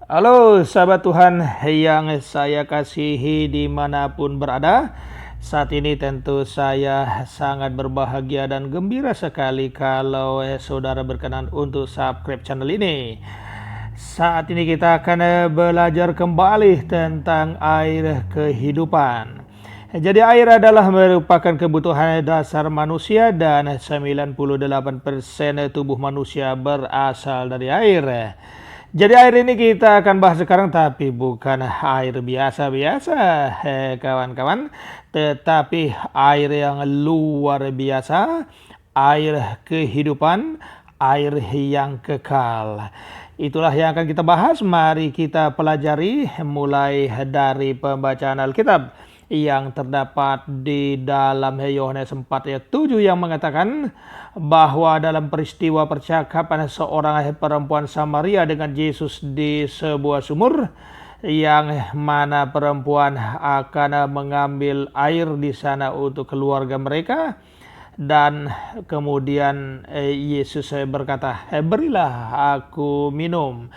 Halo sahabat Tuhan yang saya kasihi dimanapun berada. Saat ini tentu saya sangat berbahagia dan gembira sekali kalau saudara berkenan untuk subscribe channel ini. Saat ini kita akan belajar kembali tentang air kehidupan. Jadi air adalah merupakan kebutuhan dasar manusia dan 98% tubuh manusia berasal dari air. Jadi air ini kita akan bahas sekarang tapi bukan air biasa-biasa kawan-kawan, tetapi air yang luar biasa, air kehidupan, air yang kekal. Itulah yang akan kita bahas. Mari kita pelajari mulai dari pembacaan Alkitab yang terdapat di dalam Yohanes 4 ayat 7 yang mengatakan bahwa dalam peristiwa percakapan seorang perempuan Samaria dengan Yesus di sebuah sumur, yang mana perempuan akan mengambil air di sana untuk keluarga mereka, dan kemudian Yesus berkata, berilah aku minum.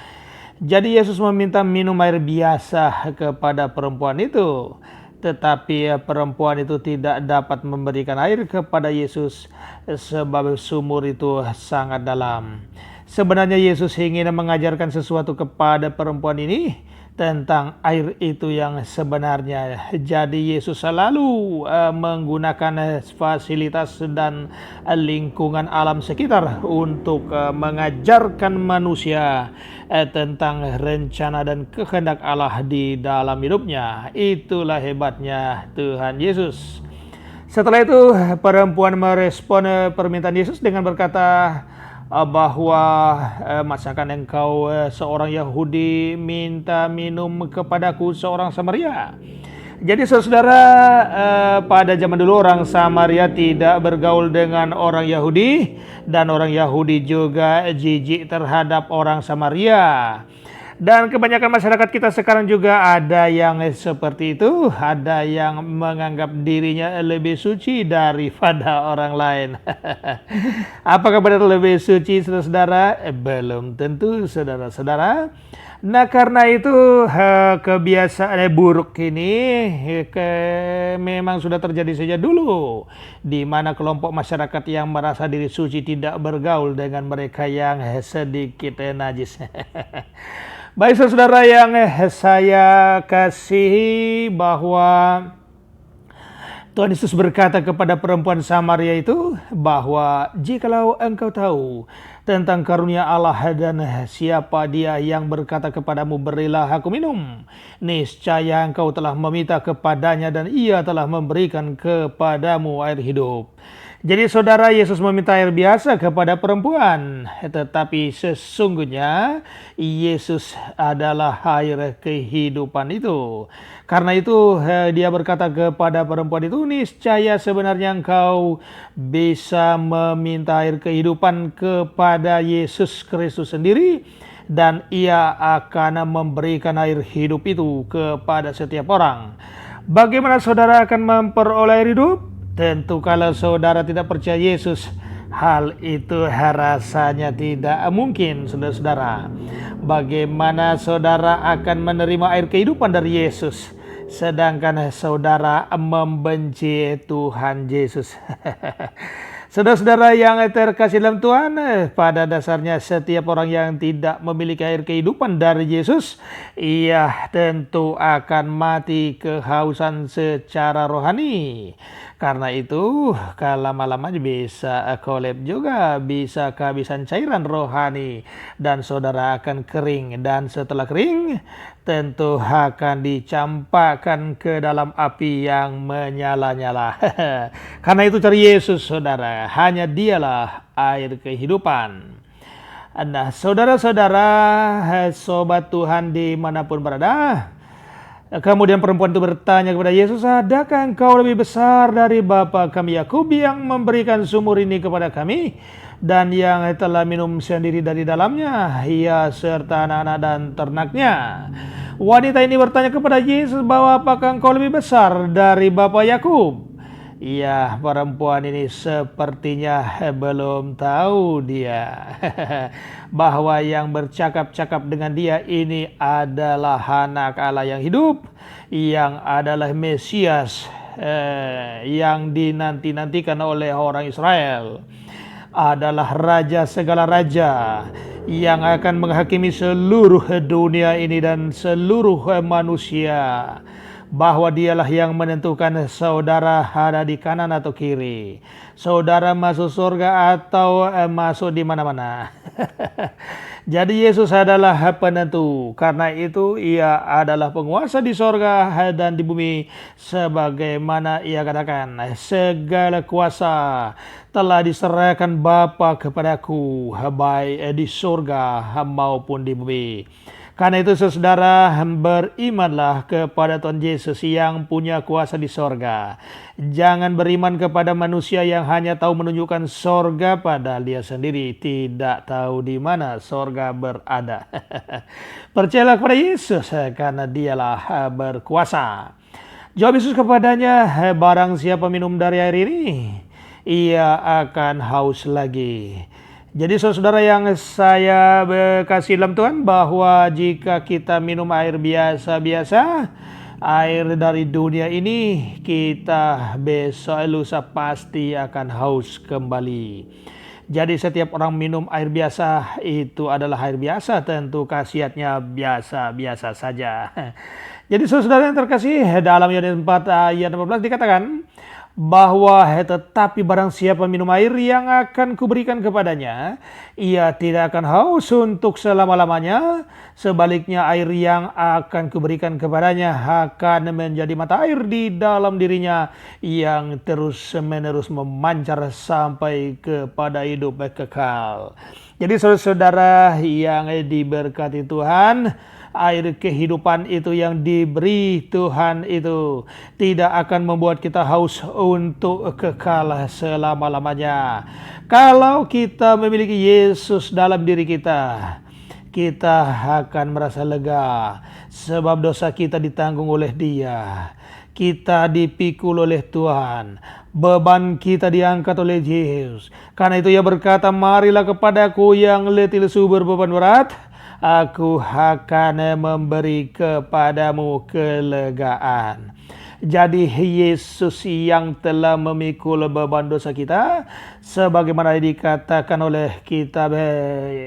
Jadi Yesus meminta minum air biasa kepada perempuan itu. Tetapi perempuan itu tidak dapat memberikan air kepada Yesus sebab sumur itu sangat dalam. Sebenarnya Yesus ingin mengajarkan sesuatu kepada perempuan ini tentang air itu yang sebenarnya. Jadi Yesus selalu menggunakan fasilitas dan lingkungan alam sekitar untuk mengajarkan manusia tentang rencana dan kehendak Allah di dalam hidupnya. Itulah hebatnya Tuhan Yesus. Setelah itu perempuan merespon permintaan Yesus dengan berkata bahwa masakan engkau seorang Yahudi minta minum kepadaku seorang Samaria. Jadi saudara, pada zaman dulu orang Samaria tidak bergaul dengan orang Yahudi, dan orang Yahudi juga jijik terhadap orang Samaria. Dan kebanyakan masyarakat kita sekarang juga ada yang seperti itu, ada yang menganggap dirinya lebih suci daripada orang lain. Apakah benar lebih suci saudara? Belum tentu saudara-saudara. Nah karena itu kebiasaan buruk ini memang sudah terjadi sejak dulu, di mana kelompok masyarakat yang merasa diri suci tidak bergaul dengan mereka yang sedikit najis. Baik saudara yang saya kasihi, bahwa Tuhan Yesus berkata kepada perempuan Samaria itu bahwa jikalau engkau tahu tentang karunia Allah dan siapa dia yang berkata kepadamu berilah aku minum, niscaya engkau telah meminta kepadanya dan ia telah memberikan kepadamu air hidup. Jadi saudara, Yesus meminta air biasa kepada perempuan, tetapi sesungguhnya Yesus adalah air kehidupan itu. Karena itu dia berkata kepada perempuan itu, niscaya sebenarnya engkau bisa meminta air kehidupan kepada Yesus Kristus sendiri, dan ia akan memberikan air hidup itu kepada setiap orang. Bagaimana saudara akan memperoleh air hidup? Tentu kalau saudara tidak percaya Yesus, hal itu rasanya tidak mungkin saudara-saudara. Bagaimana saudara akan menerima air kehidupan dari Yesus sedangkan saudara membenci Tuhan Yesus? Saudara-saudara yang terkasih dalam Tuhan, pada dasarnya setiap orang yang tidak memiliki air kehidupan dari Yesus, ia tentu akan mati kehausan secara rohani. Karena itu, lama-lama bisa kolap juga, bisa kehabisan cairan rohani, dan saudara akan kering. Dan setelah kering, tentu akan dicampakkan ke dalam api yang menyala-nyala. Karena itu cari Yesus saudara, hanya dialah air kehidupan. Nah saudara-saudara, sobat Tuhan dimanapun berada, kemudian perempuan itu bertanya kepada Yesus, adakah engkau lebih besar dari bapa kami Yakub yang memberikan sumur ini kepada kami, dan yang telah minum sendiri dari dalamnya, ia serta anak-anak dan ternaknya? Wanita ini bertanya kepada Yesus bahwa apakah engkau lebih besar dari bapa Yakub? Iya, perempuan ini sepertinya belum tahu dia bahwa yang bercakap-cakap dengan dia ini adalah anak Allah yang hidup, yang adalah Mesias yang dinanti-nantikan oleh orang Israel, adalah raja segala raja yang akan menghakimi seluruh dunia ini dan seluruh manusia, bahwa dialah yang menentukan saudara ada di kanan atau kiri, saudara masuk surga atau masuk di mana-mana. Jadi Yesus adalah penentu, karena itu ia adalah penguasa di sorga dan di bumi, sebagaimana ia katakan, segala kuasa telah diserahkan Bapa kepadaku, baik di surga maupun di bumi. Karena itu saudara, berimanlah kepada Tuhan Yesus yang punya kuasa di sorga. Jangan beriman kepada manusia yang hanya tahu menunjukkan sorga, padahal dia sendiri tidak tahu di mana sorga berada. Percayalah kepada Yesus karena dialah berkuasa. Jawab Yesus kepadanya, barang siapa minum dari air ini, ia akan haus lagi. Jadi saudara yang saya kasih dalam Tuhan, bahwa jika kita minum air biasa-biasa, air dari dunia ini, kita besok lusa pasti akan haus kembali. Jadi setiap orang minum air biasa itu adalah air biasa, tentu khasiatnya biasa-biasa saja. Jadi saudara yang terkasih, dalam Yohanes 4 ayat 15 dikatakan bahwa tetapi barang siapa minum air yang akan kuberikan kepadanya, ia tidak akan haus untuk selama-lamanya. Sebaliknya air yang akan kuberikan kepadanya akan menjadi mata air di dalam dirinya yang terus-menerus memancar sampai kepada hidup kekal. Jadi saudara yang diberkati Tuhan, air kehidupan itu yang diberi Tuhan itu tidak akan membuat kita haus untuk kekal selama-lamanya. Kalau kita memiliki Yesus dalam diri kita, kita akan merasa lega sebab dosa kita ditanggung oleh Dia. Kita dipikul oleh Tuhan, beban kita diangkat oleh Yesus. Karena itu ia berkata, marilah kepadaku yang letih lesu berbeban berat, aku akan memberi kepadamu kelegaan. Jadi Yesus yang telah memikul beban dosa kita, sebagaimana dikatakan oleh kitab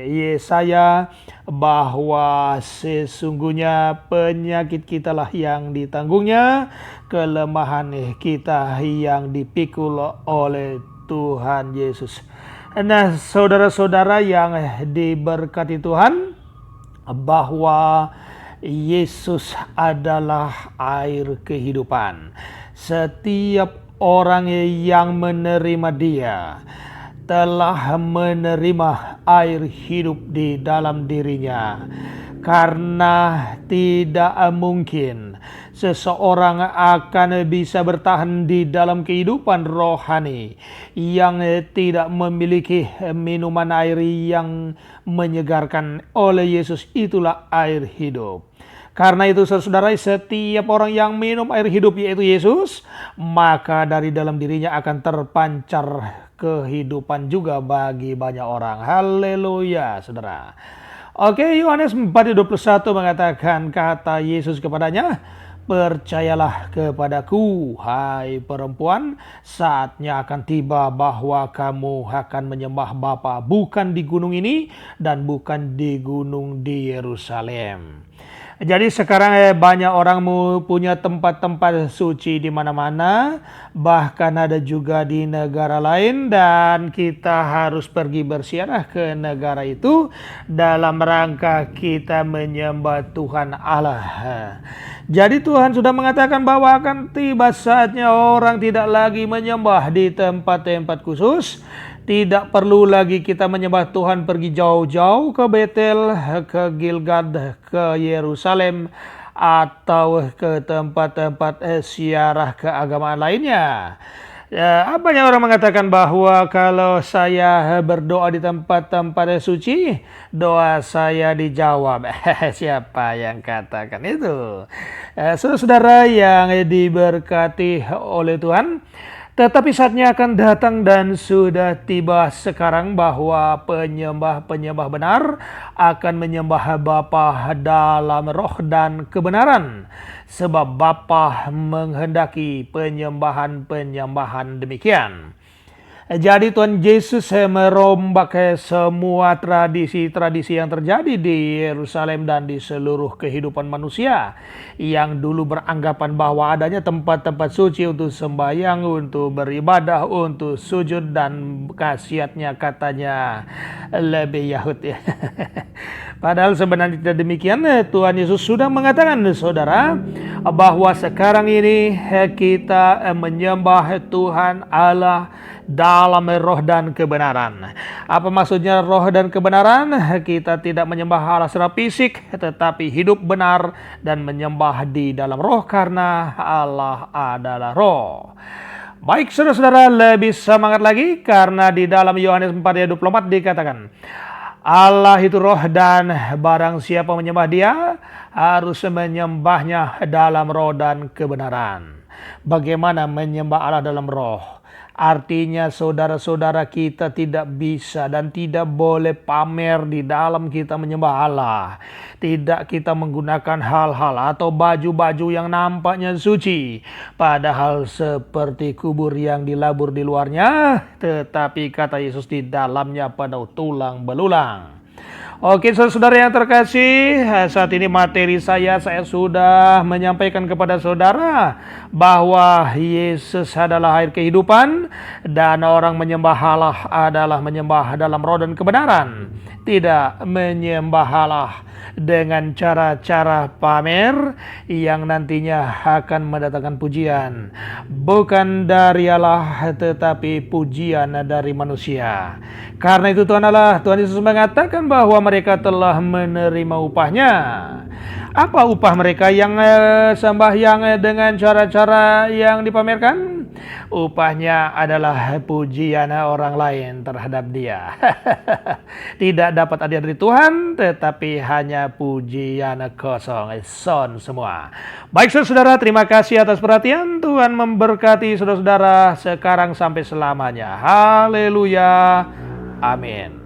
Yesaya, bahwa sesungguhnya penyakit kita lah yang ditanggungnya, kelemahan kita yang dipikul oleh Tuhan Yesus. Nah, saudara-saudara yang diberkati Tuhan, bahwa Yesus adalah air kehidupan. Setiap orang yang menerima Dia telah menerima air hidup di dalam dirinya. Karena tidak mungkin seseorang akan bisa bertahan di dalam kehidupan rohani yang tidak memiliki minuman air yang menyegarkan. Oleh Yesus itulah air hidup. Karena itu saudara, setiap orang yang minum air hidup yaitu Yesus, maka dari dalam dirinya akan terpancar kehidupan juga bagi banyak orang. Haleluya saudara. Oke, Yohanes 4:21 mengatakan, kata Yesus kepadanya, percayalah kepadaku, hai perempuan, saatnya akan tiba bahwa kamu akan menyembah Bapa bukan di gunung ini dan bukan di gunung di Yerusalem. Jadi sekarang banyak orang punya tempat-tempat suci di mana-mana, bahkan ada juga di negara lain, dan kita harus pergi berziarah ke negara itu dalam rangka kita menyembah Tuhan Allah. Jadi Tuhan sudah mengatakan bahwa akan tiba saatnya orang tidak lagi menyembah di tempat-tempat khusus. Tidak perlu lagi kita menyembah Tuhan pergi jauh-jauh ke Betel, ke Gilgad, ke Yerusalem, atau ke tempat-tempat ziarah keagamaan lainnya. Banyak orang mengatakan bahwa kalau saya berdoa di tempat-tempat suci, doa saya dijawab. Siapa yang katakan itu? Saudara yang diberkati oleh Tuhan, Tetapi saatnya akan datang dan sudah tiba sekarang bahwa penyembah-penyembah benar akan menyembah Bapa dalam roh dan kebenaran. Sebab Bapa menghendaki penyembahan-penyembahan demikian. Jadi Tuhan Yesus merombak semua tradisi-tradisi yang terjadi di Yerusalem dan di seluruh kehidupan manusia yang dulu beranggapan bahwa adanya tempat-tempat suci untuk sembahyang, untuk beribadah, untuk sujud, dan khasiatnya katanya lebih Yahud ya. Padahal sebenarnya tidak demikian. Tuhan Yesus sudah mengatakan saudara bahwa sekarang ini kita menyembah Tuhan Allah dalam roh dan kebenaran. Apa maksudnya roh dan kebenaran? Kita tidak menyembah Allah secara fisik, tetapi hidup benar dan menyembah di dalam roh karena Allah adalah roh. Baik saudara-saudara, lebih semangat lagi karena di dalam Yohanes 4 ayat 24 dikatakan, Allah itu roh dan barang siapa menyembah dia harus menyembahnya dalam roh dan kebenaran. Bagaimana menyembah Allah dalam roh? Artinya saudara-saudara, kita tidak bisa dan tidak boleh pamer di dalam kita menyembah Allah. Tidak kita menggunakan hal-hal atau baju-baju yang nampaknya suci, padahal seperti kubur yang dilabur di luarnya, tetapi kata Yesus di dalamnya penuh tulang belulang. Oke saudara yang terkasih, saat ini materi saya sudah menyampaikan kepada saudara bahwa Yesus adalah air kehidupan dan orang menyembah Allah adalah menyembah dalam roh dan kebenaran. Tidak menyembah Allah dengan cara-cara pamer yang nantinya akan mendatangkan pujian. Bukan dari Allah tetapi pujian dari manusia. Karena itu Tuhan Yesus mengatakan bahwa mereka telah menerima upahnya. Apa upah mereka yang sembahyang dengan cara-cara yang dipamerkan? Upahnya adalah pujian orang lain terhadap dia. Tidak dapat hadiah dari Tuhan, tetapi hanya pujian kosong, son semua. Baik saudara, terima kasih atas perhatian. Tuhan memberkati saudara-saudara sekarang sampai selamanya. Haleluya. Amin.